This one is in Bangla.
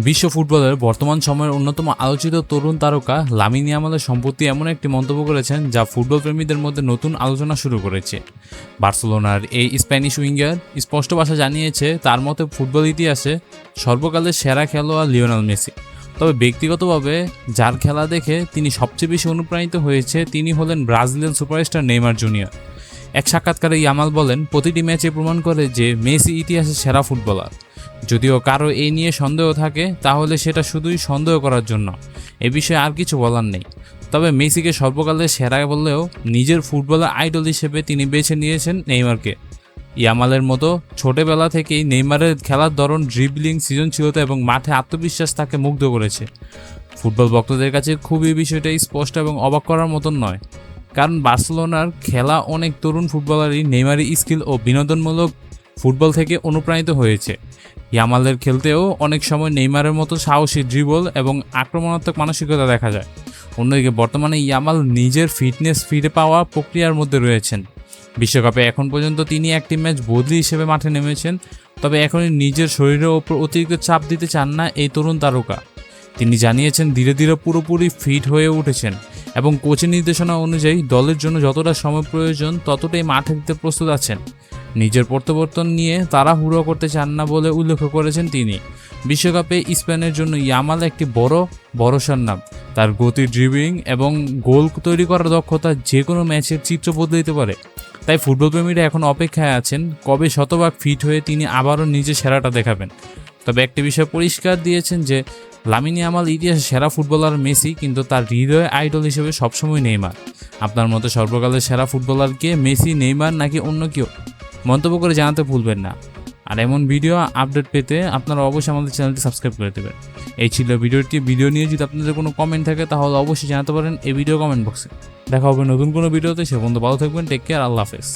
বিশ্ব ফুটবলের বর্তমান সময়ের অন্যতম আলোচিত তরুণ তারকা লামিন ইয়ামালের সম্প্রতি এমন একটি মন্তব্য করেছেন যা ফুটবল প্রেমীদের মধ্যে নতুন আলোচনা শুরু করেছে। বার্সেলোনার এই স্প্যানিশ উইঙ্গার স্পষ্ট ভাষায় জানিয়েছে তার মতে ফুটবল ইতিহাসে সর্বকালের সেরা খেলোয়াড় লিওনেল মেসি। তবে ব্যক্তিগতভাবে যার খেলা দেখে তিনি সবচেয়ে বেশি অনুপ্রাণিত হয়েছে তিনি হলেন ব্রাজিলিয়ান সুপারস্টার নেইমার জুনিয়র। এক সাক্ষাৎকারে ইয়ামাল বলেন, প্রতিটি ম্যাচে প্রমাণ করে যে মেসি ইতিহাসের সেরা ফুটবলার। যদিও কারো এই নিয়ে সন্দেহ থাকে তাহলে সেটা শুধুই সন্দেহ করার জন্য, এ বিষয়ে আর কিছু বলার নেই। তবে মেসিকে সর্বকালের সেরা বললেও নিজের ফুটবলের আইডল হিসেবে তিনি বেছে নিয়েছেন নেইমারকে। ইয়ামালের মতো ছোটবেলা থেকেই নেইমারের খেলার ধরন, ড্রিবলিং, সৃজনশীলতা এবং মাঠে আত্মবিশ্বাস তাকে মুগ্ধ করেছে। ফুটবল ভক্তদের কাছে খুবই বিষয়টা স্পষ্ট এবং অবাক করার মতন নয়, কারণ বার্সেলোনার খেলা অনেক তরুণ ফুটবলারই নেইমারের স্কিল ও বিনোদনমূলক ফুটবল থেকে অনুপ্রাণিত হয়েছে। ইয়ামালের খেলতেও অনেক সময় নেইমারের মতো সাহসী ড্রিবল এবং আক্রমণাত্মক মানসিকতা দেখা যায়। অন্যদিকে বর্তমানে ইয়ামাল নিজের ফিটনেস ফিরে পাওয়া প্রক্রিয়ার মধ্যে রয়েছেন। বিশ্বকাপে এখন পর্যন্ত তিনি একটি ম্যাচ বদলি হিসেবে মাঠে নেমেছেন, তবে এখনই নিজের শরীরের ওপর অতিরিক্ত চাপ দিতে চান না এই তরুণ তারকা। তিনি জানিয়েছেন ধীরে ধীরে পুরোপুরি ফিট হয়ে উঠেছেন এবং কোচের নির্দেশনা অনুযায়ী দলের জন্য যতটা সময় প্রয়োজন ততটাই মাঠে দিতে প্রস্তুত আছেন। নিজের প্রত্যাবর্তন নিয়ে তাড়াহুড়ো করতে চান না বলে উল্লেখ করেছেন তিনি। বিশ্বকাপে স্পেনের জন্য ইয়ামাল একটি বড় ভরসার নাম। তার গতি, ড্রিবলিং এবং গোল তৈরি করার দক্ষতা যে কোনো ম্যাচের চিত্র বদলে দিতে পারে। তাই ফুটবল প্রেমীরা এখন অপেক্ষায় আছেন কবে শতভাগ ফিট হয়ে তিনি আবারও নিজের সেরাটা দেখাবেন। তবে একটি বিষয় পরিষ্কার দিয়েছেন যে লামিন ইয়ামাল ইতিহাসে সেরা ফুটবলার মেসি, কিন্তু তার হৃদয়ে আইডল হিসেবে সবসময় নেইমার। আপনার মতো সর্বকালের সেরা ফুটবলার কে, মেসি, নেইমার নাকি অন্য কেউ? মন্তব্য করে জানাতে ভুলবেন না। আর এমন ভিডিও আপডেট পেতে আপনারা অবশ্যই আমাদের চ্যানেলটি সাবস্ক্রাইব করে দেবেন। এই ছিল ভিডিও নিয়ে যদি আপনাদের কোনো কমেন্ট থাকে তাহলে অবশ্যই জানাতে পারেন এই ভিডিও কমেন্ট বক্সে। দেখা হবে নতুন কোনো ভিডিওতে। সে পর্যন্ত ভালো থাকবেন। Take care. আল্লাহ হাফেজ।